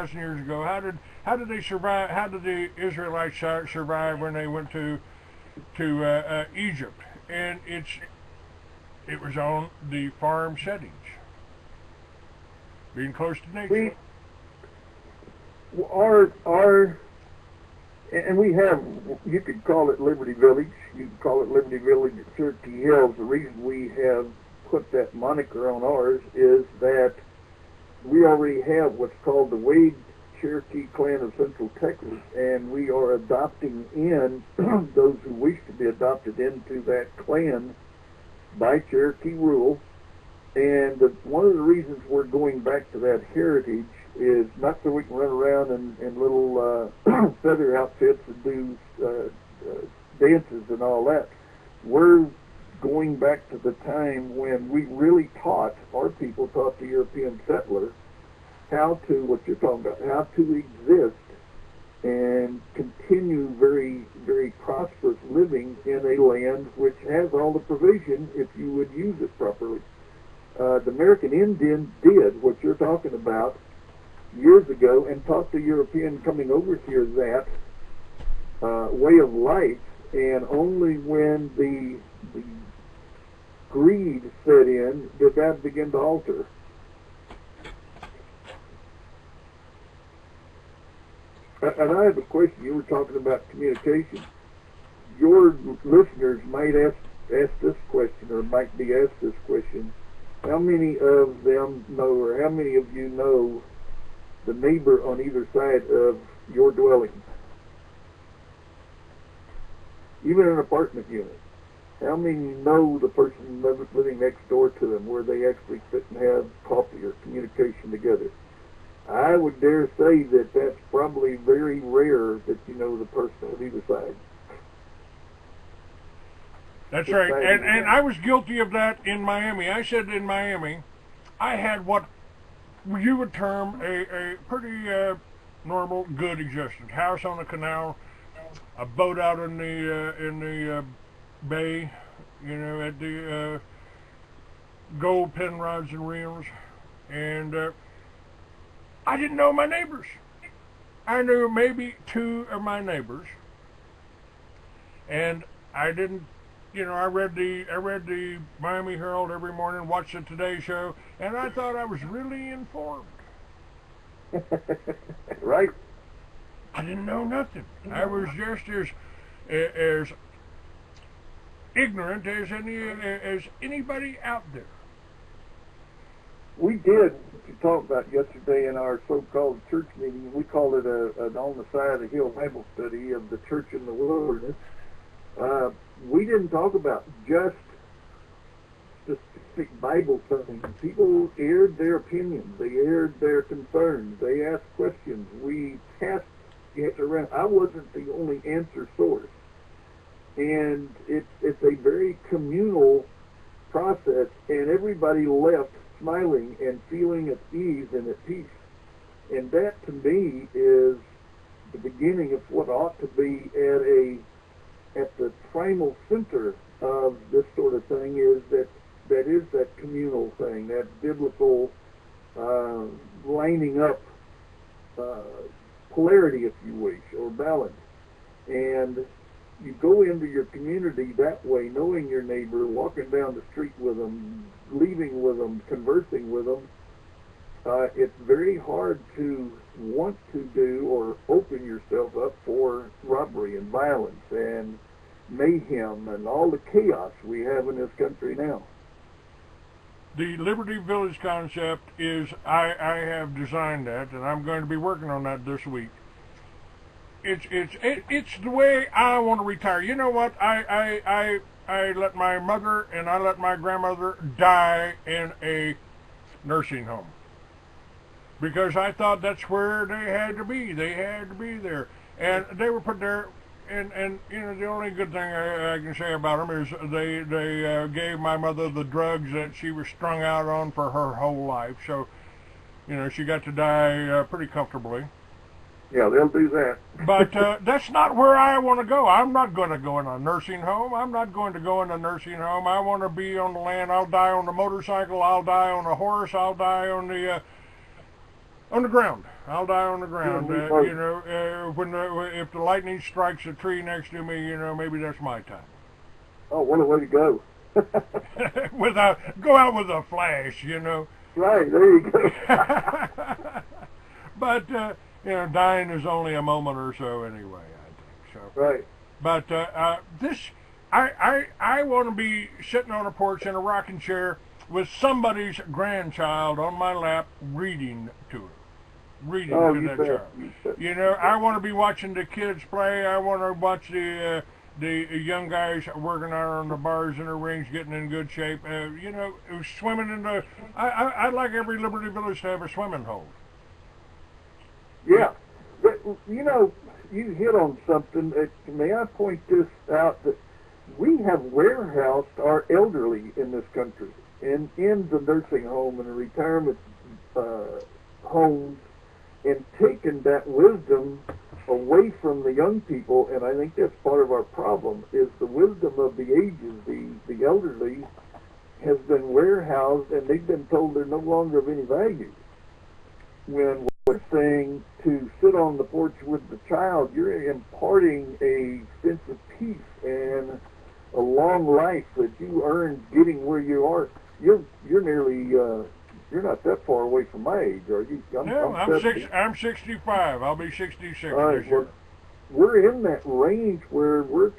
2,000 years ago. How did they survive? How did the Israelites survive when they went to Egypt? And it was on the farm settings, being close to nature. And we have, you could call it Liberty Village, you could call it Liberty Village at Cherokee Hills. The reason we have put that moniker on ours is that we already have what's called the Wade Cherokee Clan of Central Texas, and we are adopting in those who wish to be adopted into that clan by Cherokee rule. And one of the reasons we're going back to that heritage is not so we can run around in little feather outfits and do dances and all that. We're going back to the time when we really taught, our people taught the European settler how to, what you're talking about, how to exist and continue very, very prosperous living in a land which has all the provision if you would use it properly. The American Indian did what you're talking about years ago and taught the European coming over here that way of life, and only when the greed set in did that begin to alter. And I have a question. You were talking about communication. Your listeners might ask this question, or might be asked this question. How many of them know, or how many of you know the neighbor on either side of your dwelling? Even an apartment unit. How many know the person living next door to them, where they actually sit and have coffee or communication together? I would dare say that that's probably very rare that you know the person on either side. That's right. And I was guilty of that in Miami. I said in Miami, I had what you would term a pretty normal, good existence. House on the canal, a boat out in the bay, you know, at the gold pin rods and reels, and I didn't know my neighbors. I knew maybe two of my neighbors, and I didn't. You know, I read the Miami Herald every morning, watched the Today Show, and I thought I was really informed. Right. I didn't know nothing. I was just as ignorant as anybody out there. We did, what you talked about yesterday in our so-called church meeting, we called it an on the side of the hill Bible study of the church in the wilderness. We didn't talk about just specific Bible things. People aired their opinions. They aired their concerns. They asked questions. We passed it around. I wasn't the only answer source. And it's a very communal process, and everybody left smiling and feeling at ease and at peace. And that, to me, is the beginning of what ought to be at the primal center of this sort of thing, is that communal thing, that biblical lining up polarity, if you wish, or balance. And you go into your community that way, knowing your neighbor, walking down the street with them, leaving with them, conversing with them. It's very hard to want to do or open yourself up for robbery and violence and mayhem and all the chaos we have in this country now. The Liberty Village concept is, I have designed that, and I'm going to be working on that this week. It's the way I want to retire. You know what? I let my mother and I let my grandmother die in a nursing home, because I thought that's where they had to be. They had to be there, and they were put there. And you know, the only good thing I can say about them is they gave my mother the drugs that she was strung out on for her whole life. So, you know, she got to die pretty comfortably. Yeah, they'll do that. But that's not where I want to go. I'm not going to go in a nursing home. I'm not going to go in a nursing home. I want to be on the land. I'll die on the motorcycle. I'll die on a horse. I'll die on the On the ground. I'll die on the Yeah, ground. me both. If the lightning strikes a tree next to me, maybe that's my time. Oh, what a way to go. Go out with a flash. Right, there you go. But dying is only a moment or so anyway. I think so. Right. But I want to be sitting on a porch in a rocking chair with somebody's grandchild on my lap, reading to her, reading Oh, to you that bet. child. You bet. I want to be watching the kids play. I want to watch the young guys working out on the bars and the rings, getting in good shape. Swimming in the. I'd like every Liberty Village to have a swimming hole. Yeah. But, you hit on something. May I point this out, that we have warehoused our elderly in this country, in the nursing home and the retirement homes, and taken that wisdom away from the young people. And I think that's part of our problem, is the wisdom of the ages. The elderly has been warehoused, and they've been told they're no longer of any value. When we're saying to sit on the porch with the child, you're imparting a sense of peace and a long life that you earned getting where you are. You're nearly you're not that far away from my age, are you? I'm 65. I'll be 66 All right, this year. We're in that range where we're a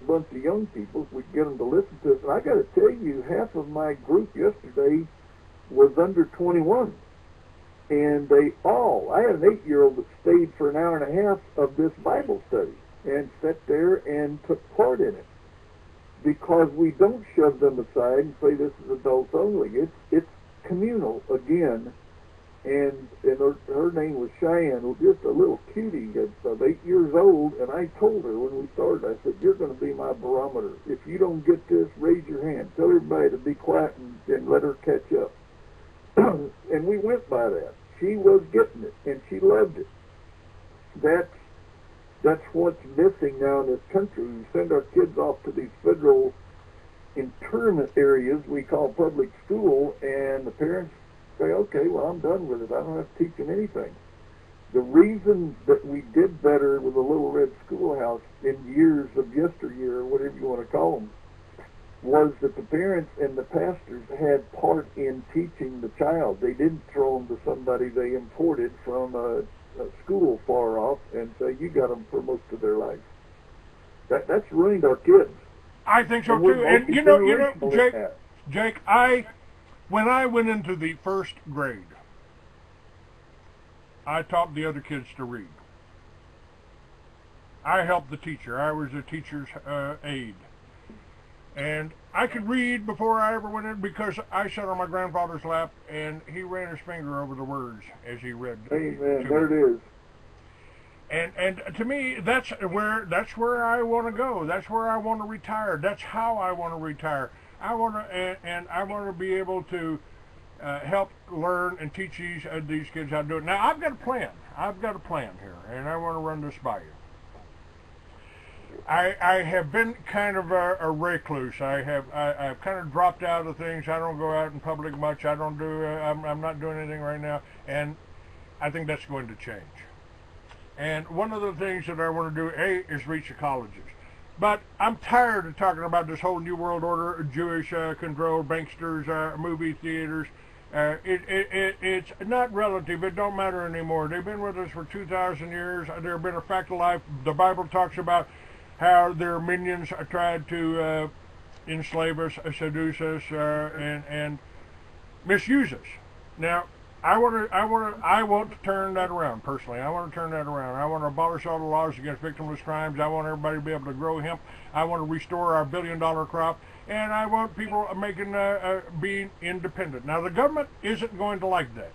bunch of young people. We get them to listen to us. And I got to tell you, half of my group yesterday was under 21. And I had an 8-year-old that stayed for an hour and a half of this Bible study and sat there and took part in it, because we don't shove them aside and say this is adults only. It's communal again. And her name was Cheyenne, just a little cutie of 8 years old. And I told her when we started, I said, you're going to be my barometer. If you don't get this, raise your hand. Tell everybody to be quiet and let her catch up. And we went by that. She was getting it, and she loved it. That's what's missing now in this country. We send our kids off to these federal internment areas we call public school, and the parents say, okay, well, I'm done with it. I don't have to teach them anything. The reason that we did better with the Little Red Schoolhouse in years of yesteryear, or whatever you want to call them, was that the parents and the pastors had part in teaching the child. They didn't throw them to somebody they imported from a school far off and say, you got them for most of their life. That's ruined our kids. I think so And too. And Jake, when I went into the first grade, I taught the other kids to read. I helped the teacher. I was a teacher's aide. And I could read before I ever went in, because I sat on my grandfather's lap and he ran his finger over the words as he read. Amen. There it is. And to me, that's where I want to go. That's where I want to retire. That's how I want to retire. I want to be able to help learn and teach these kids how to do it. Now I've got a plan. I've got a plan here, and I want to run this by you. I have been kind of a recluse. I've kind of dropped out of things. I don't go out in public much. I'm not doing anything right now, and I think that's going to change. And one of the things that I want to do, is reach the colleges. But I'm tired of talking about this whole New World Order, Jewish control, banksters, movie theaters. It's not relative. It don't matter anymore. They've been with us for 2,000 years. They've been a fact of life. The Bible talks about how their minions tried to enslave us, seduce us, and misuse us. Now, I want to turn that around personally. I want to turn that around. I want to abolish all the laws against victimless crimes. I want everybody to be able to grow hemp. I want to restore our billion-dollar crop, and I want people being independent. Now, the government isn't going to like that.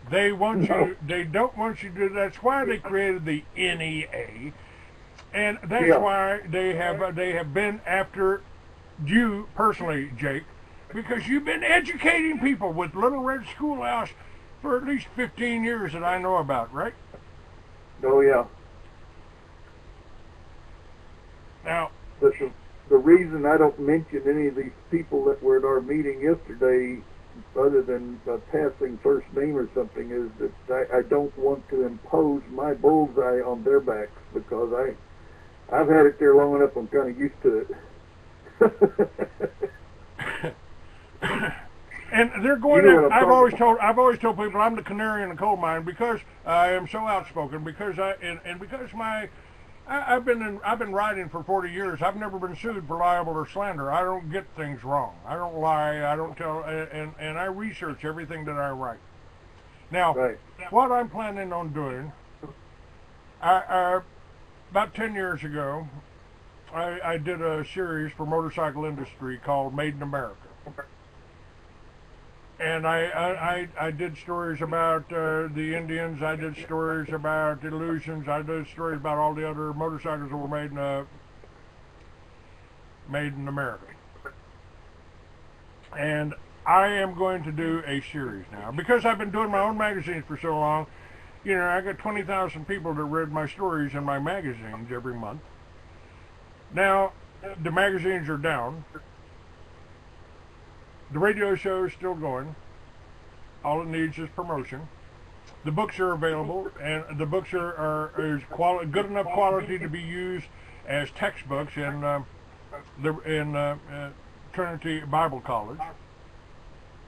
They don't want you to do that. That's why they created the NEA. And that's why they have been after you personally, Jake, because you've been educating people with Little Red Schoolhouse for at least 15 years that I know about, right? Oh, yeah. Now, the reason I don't mention any of these people that were at our meeting yesterday other than a passing first name or something, is that I don't want to impose my bullseye on their backs, because I've had it there long enough. I'm kind of used to it. And they're going to. I've always told people I'm the canary in the coal mine, because I am so outspoken. Because because I've been writing for 40 years. I've never been sued for libel or slander. I don't get things wrong. I don't lie. I don't tell. And I research everything that I write. Now, Right. What I'm planning on doing, about 10 years ago, I did a series for motorcycle industry called Made in America. And I did stories about the Indians. I did stories about illusions. I did stories about all the other motorcycles that were made in America. And I am going to do a series now, because I've been doing my own magazines for so long. You know, I got 20,000 people that read my stories in my magazines every month. Now, the magazines are down. The radio show is still going. All it needs is promotion. The books are available, and the books is good enough quality to be used as textbooks in Trinity Bible College.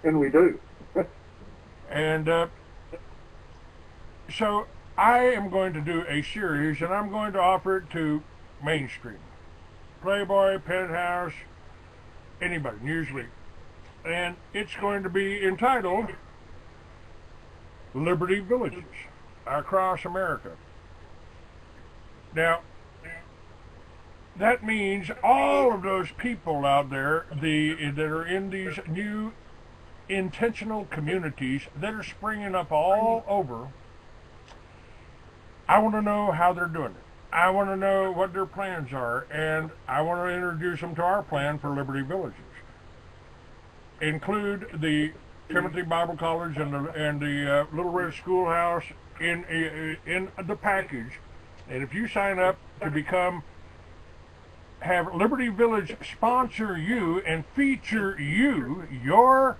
And we do. And so I am going to do a series, and I'm going to offer it to mainstream. Playboy, Penthouse, anybody, Newsweek. And it's going to be entitled Liberty Villages across America. Now, that means all of those people out there that are in these new intentional communities that are springing up all over, I want to know how they're doing it. I want to know what their plans are, and I want to introduce them to our plan for Liberty Villages. Include the Trinity Bible College and the Little Red Schoolhouse in the package. And if you sign up to have Liberty Village sponsor you and feature you, your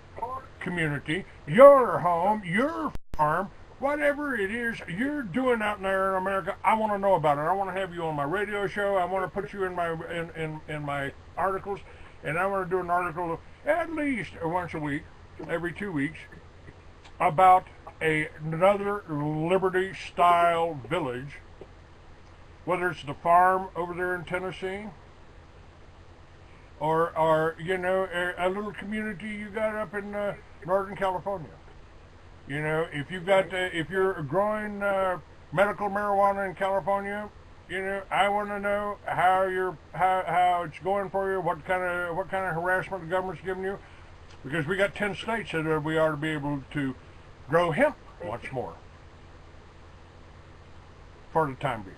community, your home, your farm, whatever it is you're doing out there in America, I want to know about it. I want to have you on my radio show. I want to put you in my articles, and I want to do an article at least once a week, every 2 weeks, about another Liberty-style village, whether it's the farm over there in Tennessee, or you know, a little community you got up in Northern California. You know, if you're growing medical marijuana in California, you know, I want to know how it's going for you, what kind of harassment the government's giving you, because we got 10 states that we ought to be able to grow hemp once more for the time being.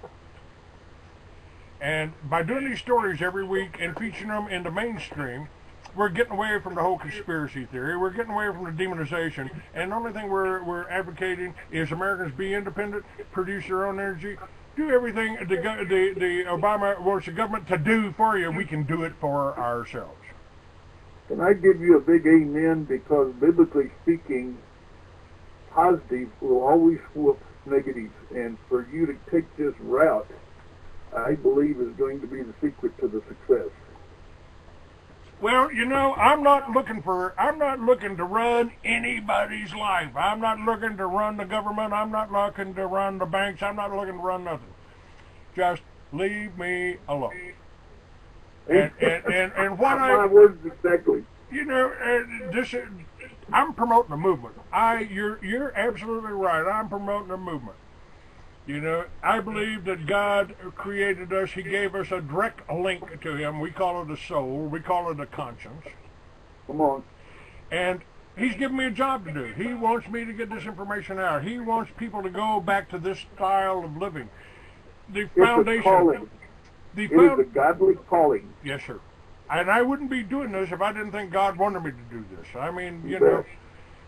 And by doing these stories every week and featuring them in the mainstream, we're getting away from the whole conspiracy theory. We're getting away from the demonization. And the only thing we're advocating is Americans be independent, produce their own energy, do everything the Obama wants the government to do for you. We can do it for ourselves. Can I give you a big amen? Because biblically speaking, positive will always whoop negative. And for you to take this route, I believe is going to be the secret to the success. Well, you know, I'm not looking to run anybody's life. I'm not looking to run the government. I'm not looking to run the banks. I'm not looking to run nothing. Just leave me alone. And what my words exactly. You know, I'm promoting a movement. You're absolutely right. I'm promoting a movement. You know, I believe that God created us. He gave us a direct link to Him. We call it a soul. We call it a conscience. Come on. And He's given me a job to do. He wants me to get this information out. He wants people to go back to this style of living. The foundation. It's a calling. It is a godly calling. Yes, sir. And I wouldn't be doing this if I didn't think God wanted me to do this. I mean, you know,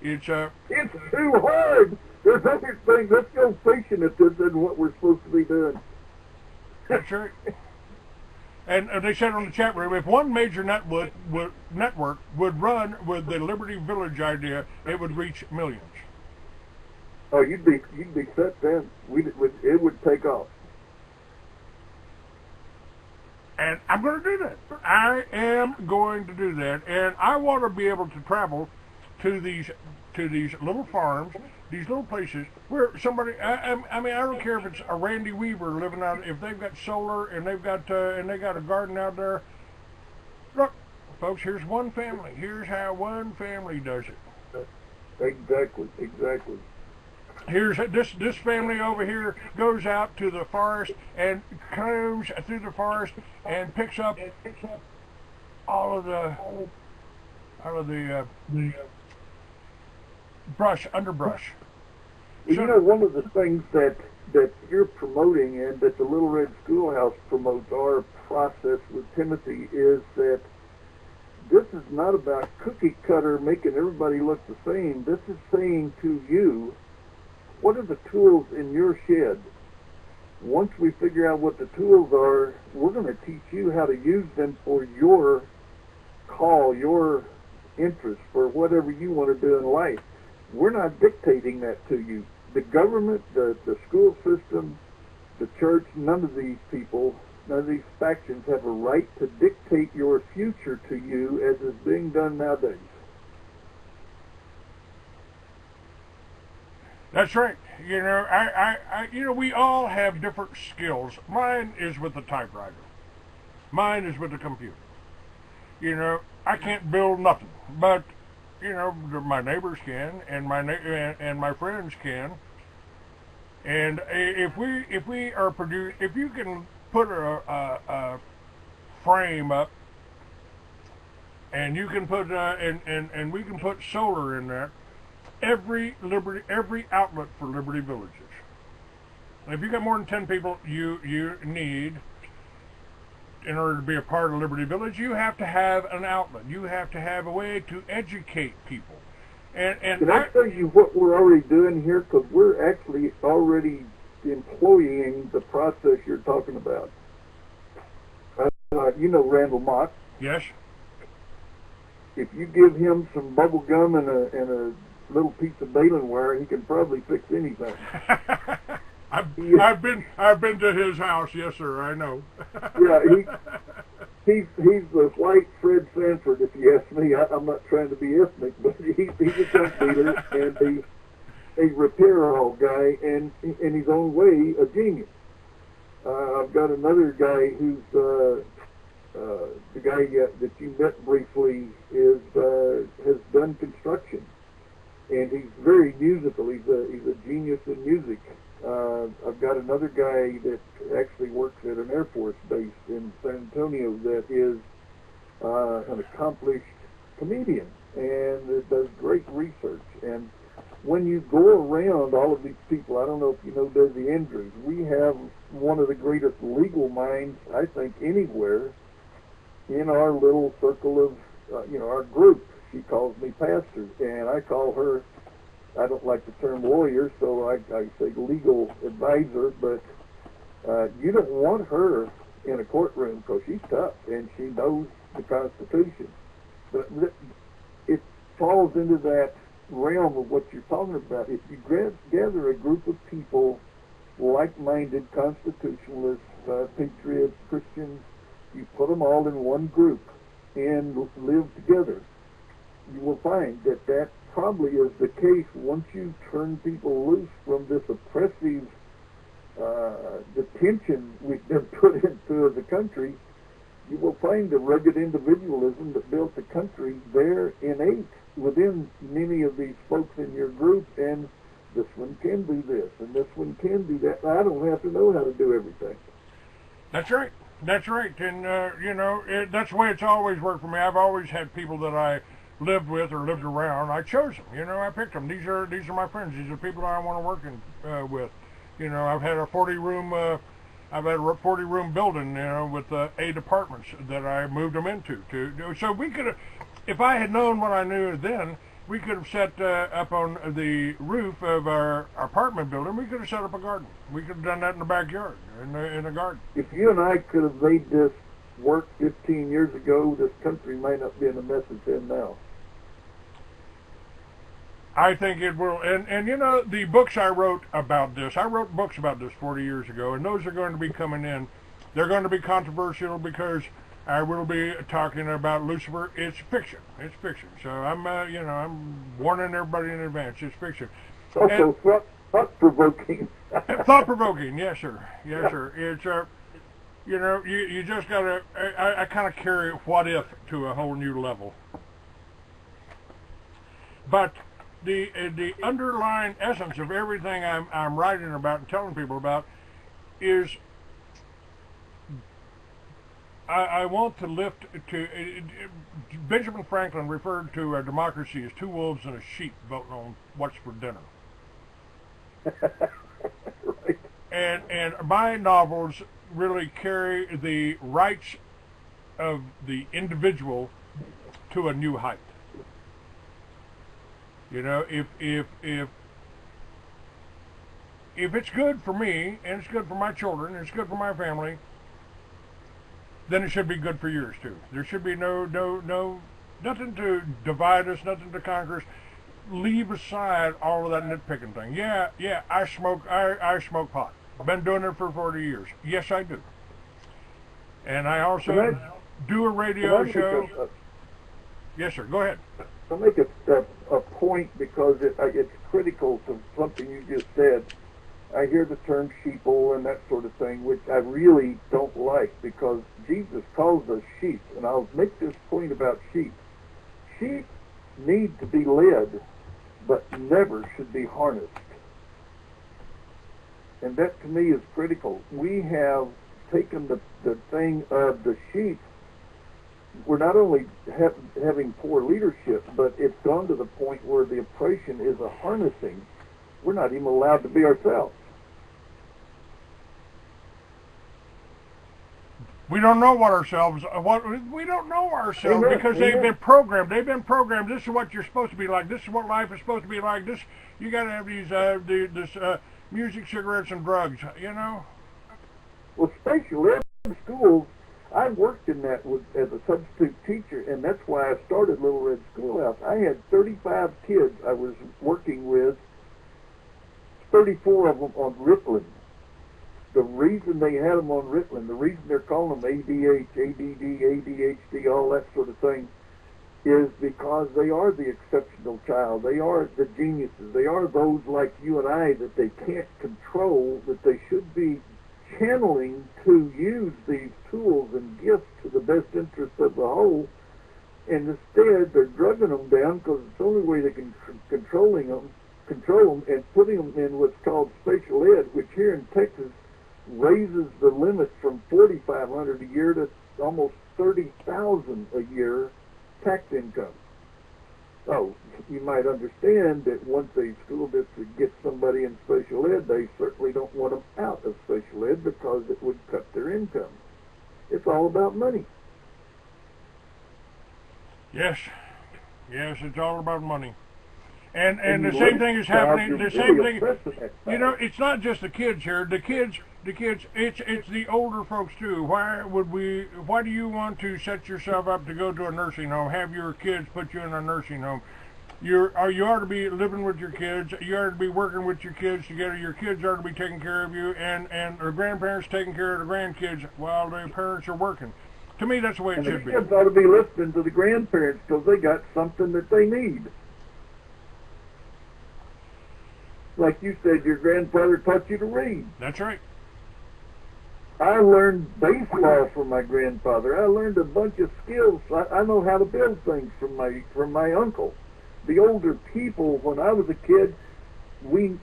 it's too hard. There's no such thing. Let's go fishing at this and what we're supposed to be doing. That's right. And they said on the chat room, if one major network would run with the Liberty Village idea, it would reach millions. Oh, you'd be set then. It would take off. And I'm going to do that. I am going to do that, and I want to be able to travel to these little farms, these little places where somebody. I mean, I don't care if it's a Randy Weaver living out. If they've got solar and they got a garden out there. Look, folks, here's one family. Here's how one family does it. Exactly. Here's this family over here goes out to the forest and combs through the forest and picks up all of the underbrush. You know, one of the things that you're promoting and that the Little Red Schoolhouse promotes, our process with Timothy, is that this is not about cookie cutter making everybody look the same. This is saying to you, what are the tools in your shed? Once we figure out what the tools are, we're going to teach you how to use them for your call, your interest, for whatever you want to do in life. We're not dictating that to you. The government, the school system, the church, none of these people, none of these factions have a right to dictate your future to you as is being done nowadays. That's right. You know, we all have different skills. Mine is with the typewriter. Mine is with the computer. You know, I can't build nothing, but you know, my neighbors can, and my friends can. And if you can put a frame up, and you can put and we can put solar in there. Every outlet for Liberty Villages. And if you got more than 10 people, you need, in order to be a part of Liberty Village, you have to have an outlet. You have to have a way to educate people. And can I tell you what we're already doing here? Because we're actually already employing the process you're talking about. You know Randall Mott. Yes. If you give him some bubble gum and a little piece of baling wire, he can probably fix anything. I've been to his house, yes sir, I know. Yeah, he's the white Fred Sanford, if you ask me. I'm not trying to be ethnic, but he's a junk dealer and a repair-all guy, and in his own way a genius. I've got another guy who's the guy that you met briefly has done construction. And he's very musical. He's a genius in music. I've got another guy that actually works at an Air Force base in San Antonio that is an accomplished comedian and does great research. And when you go around all of these people, I don't know if you know Desi Andrews, we have one of the greatest legal minds, I think, anywhere in our little circle of, our group. She calls me pastor, and I call her, I don't like the term lawyer, so I say legal advisor, but you don't want her in a courtroom because she's tough, and she knows the Constitution. But it falls into that realm of what you're talking about. If you gather a group of people, like-minded constitutionalists, patriots, Christians, you put them all in one group and live together, you will find that probably is the case once you turn people loose from this oppressive detention we've been put into as a country. You will find the rugged individualism that built the country there innate within many of these folks in your group, and this one can do this, and this one can do that. I don't have to know how to do everything. That's right. That's right. And, that's the way it's always worked for me. I've always had people that I lived with or lived around. I chose them. I picked them. These are my friends. These are people that I want to work with. I've had a 40-room building, with 8 apartments that I moved them into. So we could have, if I had known what I knew then, we could have set up on the roof of our apartment building. We could have set up a garden. We could have done that in the backyard, in the garden. If you and I could have made this worked 15 years ago, this country may not be in the mess it's in now. I think it will, and you know, the books I wrote about this, I wrote books about this 40 years ago, and those are going to be coming in. They're going to be controversial because I will be talking about Lucifer. It's fiction. It's fiction. So I'm, you know, I'm warning everybody in advance. It's fiction. Also, thought-provoking. Thought-provoking, yes, sir. Yes, sir. It's, you know, you just got to, I kind of carry what if to a whole new level. But the underlying essence of everything I'm writing about and telling people about is I want to lift to Benjamin Franklin referred to a democracy as two wolves and a sheep voting on what's for dinner. Right. And my novels really carry the rights of the individual to a new height. You know, if it's good for me and it's good for my children and it's good for my family, then it should be good for yours too. There should be nothing to divide us, nothing to conquer us. Leave aside all of that nitpicking thing. Yeah, I smoke pot. Been doing it for 40 years. Yes, I do. And I also do a radio show. Yes, sir. Go ahead. I'll make a point because it's critical to something you just said. I hear the term sheeple and that sort of thing, which I really don't like because Jesus calls us sheep. And I'll make this point about sheep. Sheep need to be led, but never should be harnessed. And that to me is critical. We have taken the thing of the sheep. We're not only having poor leadership, but it's gone to the point where the oppression is a harnessing. We're not even allowed to be ourselves. We don't know what ourselves. We don't know ourselves because they've been programmed. They've been programmed. This is what you're supposed to be like. This is what life is supposed to be like. This you got to have these music, cigarettes, and drugs. You know. Well, special ed schools. I worked in that as a substitute teacher, and that's why I started Little Red Schoolhouse. I had 35 kids I was working with, 34 of them on Ritalin. The reason they had them on Ritalin, the reason they're calling them ADH, ADD, ADHD, all that sort of thing, is because they are the exceptional child. They are the geniuses. They are those like you and I that they can't control, that they should be channeling to use these tools and gifts to the best interest of the whole, and instead they're drugging them down because it's the only way they can control them and putting them in what's called special ed, which here in Texas raises the limit from $4,500 a year to almost $30,000 a year tax income. So you might understand that once a school district gets somebody in special ed, they certainly don't want them out of special ed because it would cut their income. It's all about money. Yes, it's all about money. And the same thing is happening. The same thing, you know. It's not just the kids here. The kids. It's the older folks too. Why do you want to set yourself up to go to a nursing home? Have your kids put you in a nursing home? You ought to be living with your kids. You ought to be working with your kids together. Your kids ought to be taking care of you, and the grandparents taking care of the grandkids while the parents are working. To me, that's the way it should be. The kids ought to be listening to the grandparents because they got something that they need. Like you said, your grandfather taught you to read. That's right. I learned baseball from my grandfather. I learned a bunch of skills. I know how to build things from my uncle. The older people, when I was a kid, in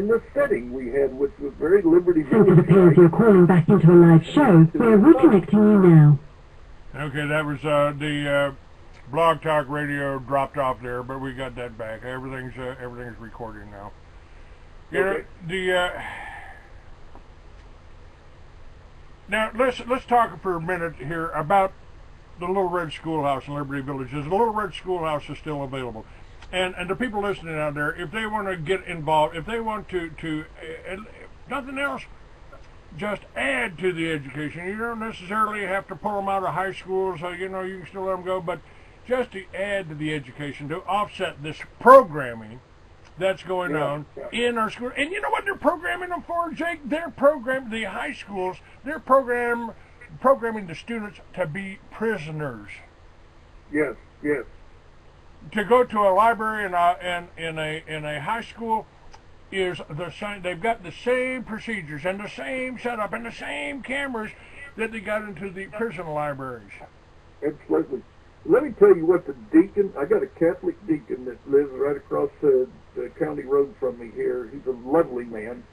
the setting we had, which was very Liberty Village. It appears you're calling back into a live show. We're reconnecting you now. Okay, that was the Blog Talk Radio dropped off there, but we got that back. Everything's recording now. You know, now let's talk for a minute here about the Little Red Schoolhouse in Liberty Villages. The Little Red Schoolhouse is still available, and the people listening out there, if they want to get involved, if they want to nothing else, just add to the education. You don't necessarily have to pull them out of high school, so you know you can still let them go, but just to add to the education, to offset this programming that's going on in our school. And you know what they're programming them for, Jake? They're programming the high schools. They're programming the students to be prisoners. Yes, yes. To go to a library in a high school is the same. They've got the same procedures and the same setup and the same cameras that they got into the prison libraries. Absolutely. Let me tell you what the deacon, I got a Catholic deacon that lives right across the county road from me here. He's a lovely man,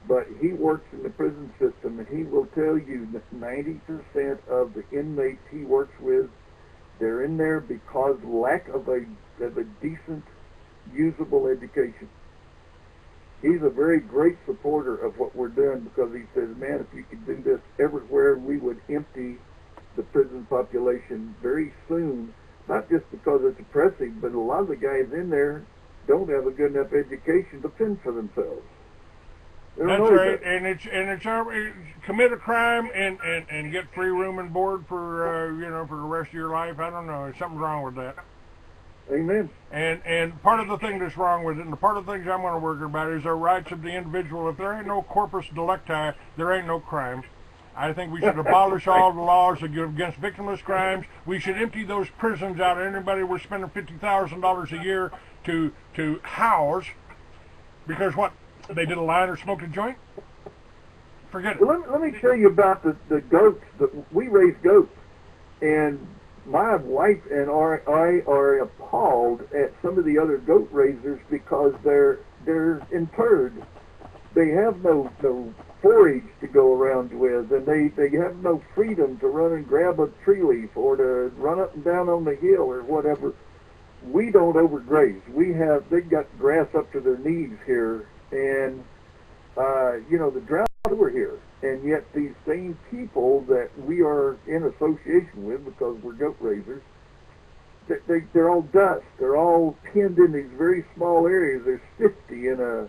but he works in the prison system, and he will tell you that 90% of the inmates he works with, they're in there because lack of a decent, usable education. He's a very great supporter of what we're doing because he says, man, if you could do this everywhere, we would empty the prison population very soon, not just because it's oppressive, but a lot of the guys in there don't have a good enough education to fend for themselves. That's right, and it's commit a crime and get free room and board for for the rest of your life. I don't know, something's wrong with that. Amen. And part of the thing that's wrong with it, and the part of the things I'm going to work about, is the rights of the individual. If there ain't no corpus delicti, there ain't no crime. I think we should abolish all the laws against victimless crimes. We should empty those prisons out. Anybody we're spending $50,000 a year to house, because what? They did a line or smoked a joint? Forget it. Well, let me tell you about the goats. We raise goats, and my wife and I are appalled at some of the other goat raisers because they're interred. They have no forage to go around with, and they have no freedom to run and grab a tree leaf or to run up and down on the hill or whatever. We don't overgraze. They've got grass up to their knees here, and the drought over here, and yet these same people that we are in association with because we're goat raisers, they're all dust. They're all pinned in these very small areas. There's 50 in a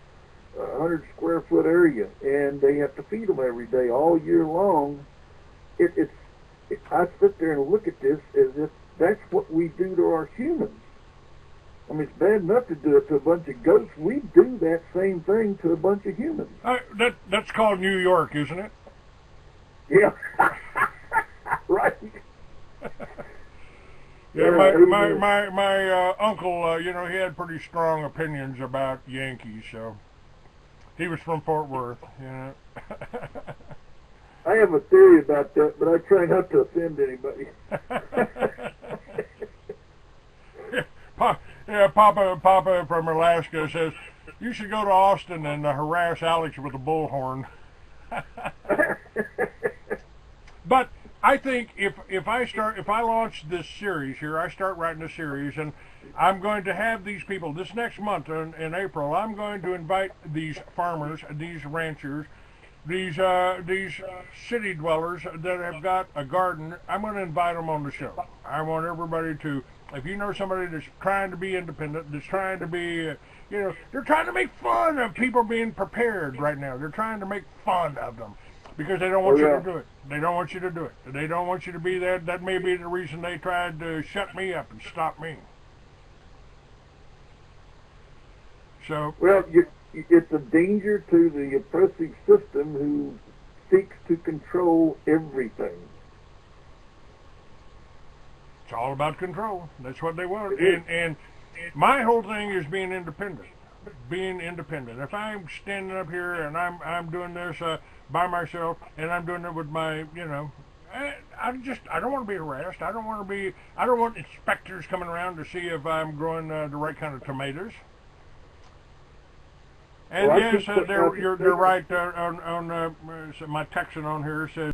100 square foot area, and they have to feed them every day all year long. I sit there and look at this as if that's what we do to our humans. I mean, it's bad enough to do it to a bunch of goats. We do that same thing to a bunch of humans. That's called New York, isn't it? Yeah. Right. Yeah, my uncle, he had pretty strong opinions about Yankees, so he was from Fort Worth, I have a theory about that, but I try not to offend anybody. Papa from Alaska says you should go to Austin and harass Alex with a bullhorn. But I think if I launch this series here, I start writing a series, and I'm going to have these people this next month in April. I'm going to invite these farmers, these ranchers, these city dwellers that have got a garden. I'm going to invite them on the show. I want everybody to. If you know somebody that's trying to be independent, that's trying to be, they're trying to make fun of people being prepared right now. They're trying to make fun of them because they don't want you to do it. They don't want you to do it. They don't want you to be there. That may be the reason they tried to shut me up and stop me. So. Well, it's a danger to the oppressive system who seeks to control everything. It's all about control. That's what they want. And my whole thing is being independent. Being independent. If I'm standing up here and I'm doing this by myself, and I'm doing it with my, I don't want to be harassed. I don't want inspectors coming around to see if I'm growing the right kind of tomatoes. And yes, you're right. On my Texan on here says.